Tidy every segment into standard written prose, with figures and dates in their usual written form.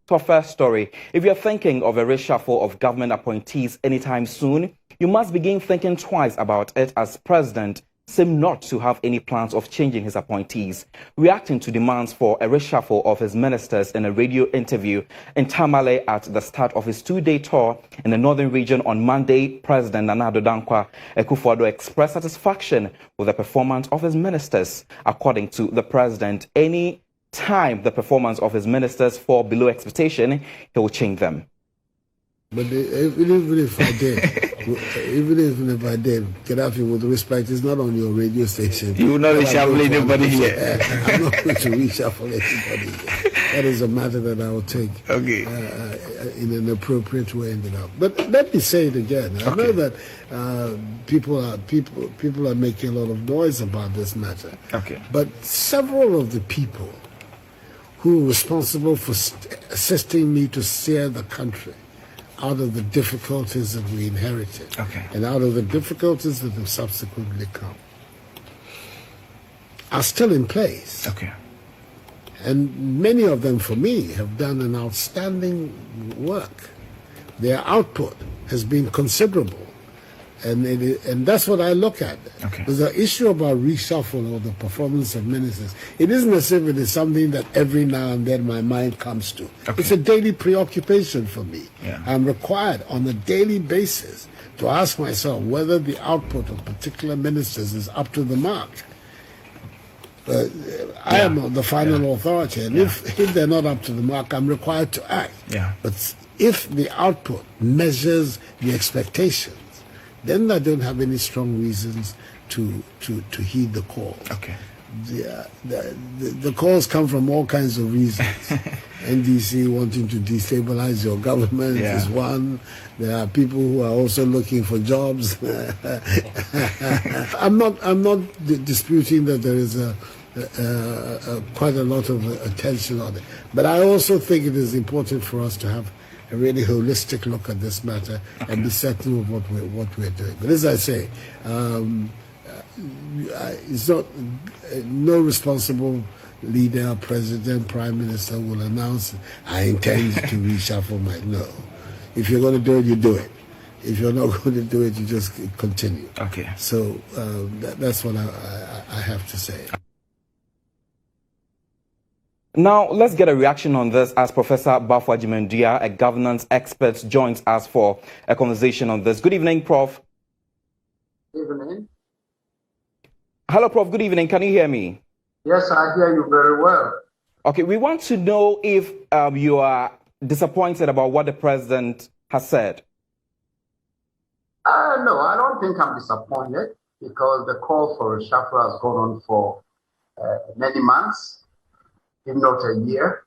To our first story, if you're thinking of a reshuffle of government appointees anytime soon, you must begin thinking twice about it, as President seemed not to have any plans of changing his appointees. Reacting to demands for a reshuffle of his ministers in a radio interview in Tamale at the start of his two-day tour in the northern region on Monday, President Addo Dankwa Akufo-Addo expressed satisfaction with the performance of his ministers. According to the president, any time the performance of his ministers fall below expectation, he will change them. But even if I did, Gaddafi, with respect, it's not on your radio station. You will not reshuffle anybody here. I'm not going to reshuffle anybody here. That is a matter that I will take in an appropriate way. But let me say it again. I know that people are making a lot of noise about this matter. But several of the people who are responsible for assisting me to steer the country out of the difficulties that we inherited and out of the difficulties that have subsequently come are still in place. And many of them, for me, have done an outstanding work. Their output has been considerable. And that's what I look at. There's an issue about reshuffle or the performance of ministers. It isn't as if it is something that every now and then my mind comes to. It's a daily preoccupation for me. I'm required on a daily basis to ask myself whether the output of particular ministers is up to the mark. I am the final authority, and if they're not up to the mark, I'm required to act. But if the output measures the expectations, then I don't have any strong reasons to heed the call. The calls come from all kinds of reasons. NDC wanting to destabilize your government is one. There are people who are also looking for jobs. I'm not disputing that there is quite a lot of attention on it. But I also think it is important for us to have a really holistic look at this matter and be certain of what we're doing. But as I say, it's not no responsible leader, president, prime minister will announce, I intend to reshuffle my no. If you're going to do it, you do it. If you're not going to do it, you just continue. So that's what I have to say. Now, let's get a reaction on this as Professor Bafwa Jimendia, a governance expert, joins us for a conversation on this. Good evening, Prof. Good evening. Hello, Prof. Good evening. Can you hear me? Yes, I hear you very well. We want to know if you are disappointed about what the president has said. No, I don't think I'm disappointed, because the call for reshuffle has gone on for many months, if not a year.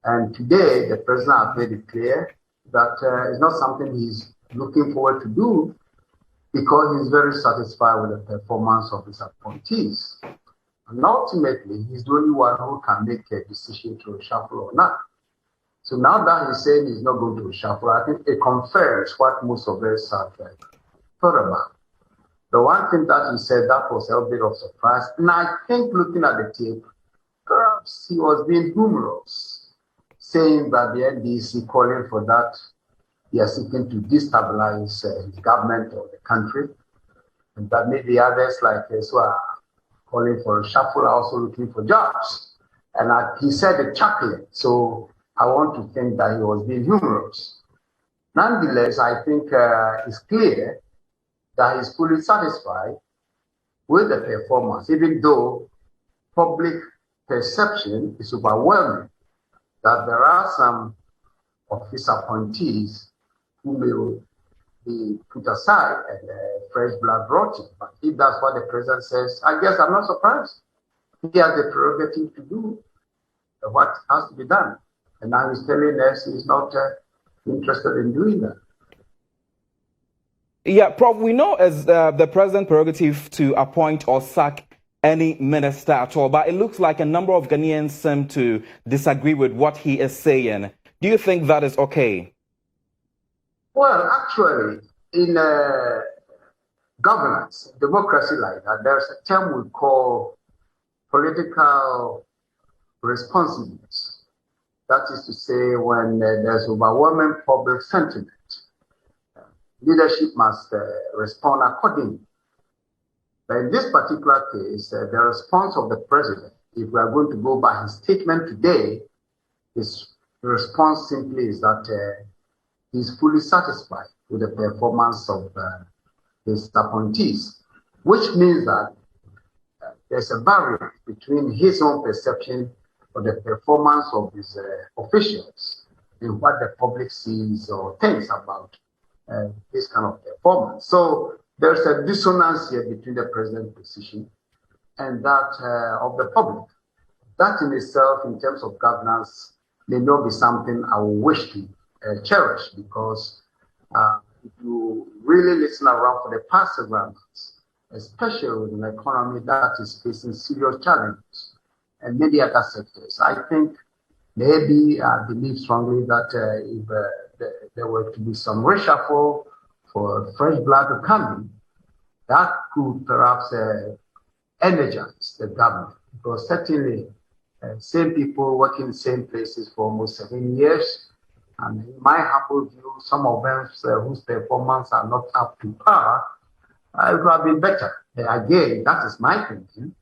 And today, the president has made it clear that it's not something he's looking forward to do, because he's very satisfied with the performance of his appointees. And ultimately, he's the only one who can make a decision to reshuffle or not. So now that he's saying he's not going to reshuffle, I think it confirms what most of us have thought about. The one thing that he said that was a bit of surprise, and I think looking at the tape, perhaps he was being humorous, saying that the NDC calling for that, they are seeking to destabilize the government or the country, and that maybe others like us who are calling for a shuffle are also looking for jobs. And he said it chuckling, so I want to think that he was being humorous. Nonetheless, I think it's clear that he's fully satisfied with the performance, even though public perception is overwhelming that there are some of his appointees who may be put aside and fresh blood brought in. But if that's what the president says, I guess I'm not surprised. He has the prerogative to do what has to be done. And now he's telling us he's not interested in doing that. Yeah, Prof, we know as the president's prerogative to appoint or sack any minister at all, but it looks like a number of Ghanaians seem to disagree with what he is saying. Do you think that is okay? Well, actually, in governance, democracy like that, there's a term we call political responsiveness. That is to say, when there's overwhelming public sentiment, leadership must respond accordingly. But in this particular case, the response of the president, if we are going to go by his statement today, his response simply is that he's fully satisfied with the performance of his appointees, which means that there's a barrier between his own perception of the performance of his officials and what the public sees or thinks about this kind of performance. So there's a dissonance here between the president's position and that of the public. That in itself, in terms of governance, may not be something I would wish to cherish, because if you really listen around for the past several months, especially with an economy that is facing serious challenges and many other sectors, I think maybe I believe strongly that if there were to be some reshuffle for fresh blood to come in, that could perhaps energize the government, because certainly same people working in the same places for almost 7 years, and in my humble view, some of them whose performance are not up to par, it would have been better. Again, that is my thinking,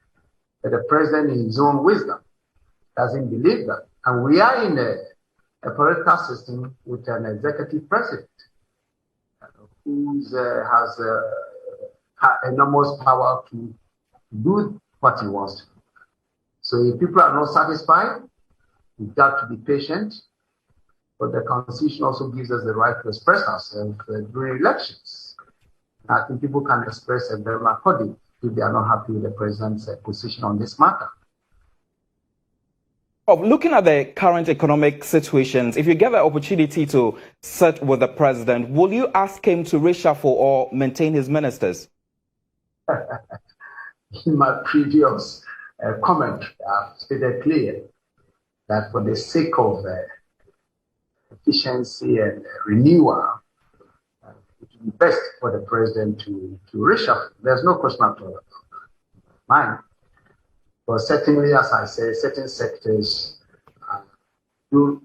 that the president in his own wisdom doesn't believe that. And we are in a political system with an executive president who has enormous power to do what he wants to. So if people are not satisfied, we've got to be patient. But the Constitution also gives us the right to express ourselves during elections. I think people can express them accordingly if they are not happy with the president's position on this matter. Looking at the current economic situations, if you get the opportunity to sit with the president, will you ask him to reshuffle or maintain his ministers? In my previous comment, I've stated clearly that for the sake of efficiency and renewal, it would be best for the president to reshuffle. There's no question at all about mine. But certainly, as I say, certain sectors do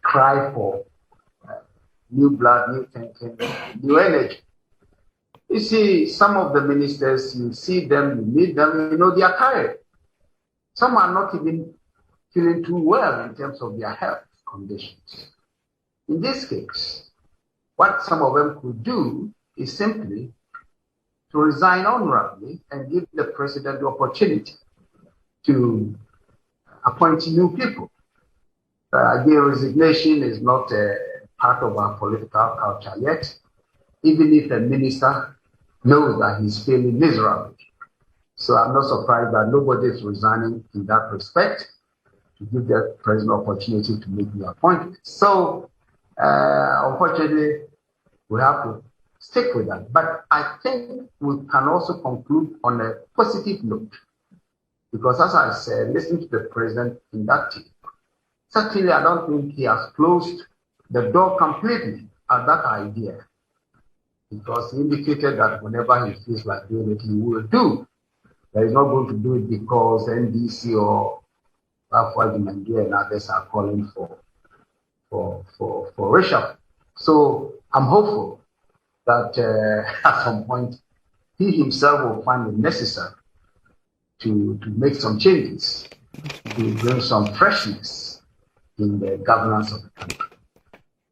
cry for new blood, new thinking, new energy. You see, some of the ministers, you see them, you meet them, you know they are tired. Some are not even feeling too well in terms of their health conditions. In this case, what some of them could do is simply to resign honorably and give the president the opportunity to appoint new people. Again, resignation is not a part of our political culture yet, even if a minister knows that he's feeling miserable. So I'm not surprised that nobody is resigning in that respect, to give the president opportunity to make the appointment. So unfortunately, we have to stick with that. But I think we can also conclude on a positive note. Because as I said, listening to the president in that tape, certainly I don't think he has closed the door completely at that idea. Because he indicated that whenever he feels like doing it, he will do. But he's not going to do it because NDC or Akufo-Addo and others are calling for reshuffle. So I'm hopeful that at some point he himself will find it necessary to make some changes, to bring some freshness in the governance of the country.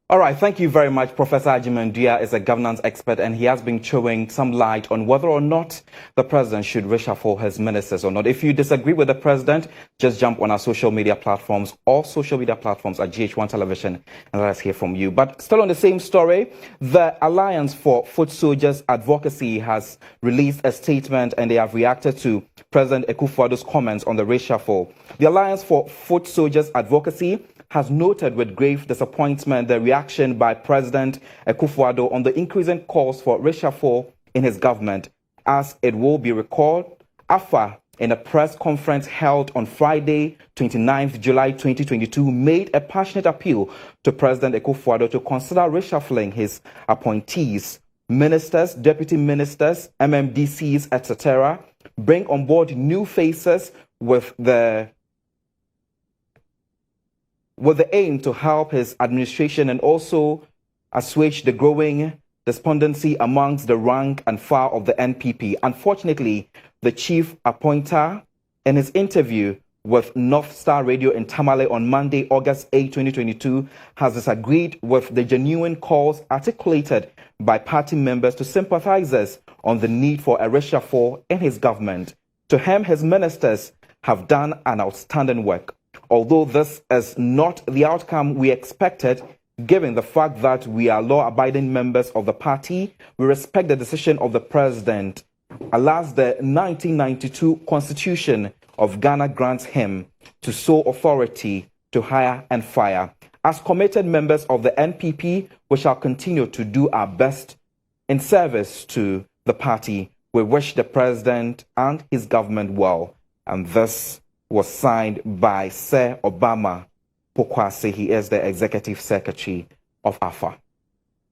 All right, thank you very much. Professor Agyeman-Duah is a governance expert, and he has been throwing some light on whether or not the president should reshuffle his ministers or not. If you disagree with the president, just jump on our social media platforms, all social media platforms at GH1 Television, and let us hear from you. But still on the same story, the Alliance for Foot Soldiers Advocacy has released a statement, and they have reacted to President Akufo-Addo's comments on the reshuffle. The Alliance for Foot Soldiers Advocacy has noted with grave disappointment the reaction by President Akufo-Addo on the increasing calls for reshuffle in his government. As it will be recalled, AFA, in a press conference held on Friday, 29th July 2022, made a passionate appeal to President Akufo-Addo to consider reshuffling his appointees, ministers, deputy ministers, MMDCs, etc., bring on board new faces with the with the aim to help his administration and also assuage the growing despondency amongst the rank and file of the NPP. Unfortunately, the chief appointer, in his interview with North Star Radio in Tamale on Monday, August 8, 2022, has disagreed with the genuine calls articulated by party members to sympathizers on the need for a reshuffle in his government. To him, his ministers have done an outstanding work. Although this is not the outcome we expected, given the fact that we are law-abiding members of the party, we respect the decision of the president. Alas, the 1992 Constitution of Ghana grants him to sole authority to hire and fire. As committed members of the NPP, we shall continue to do our best in service to the party. We wish the president and his government well. And this was signed by Sir Obama Pokwase. He is the executive secretary of AFA.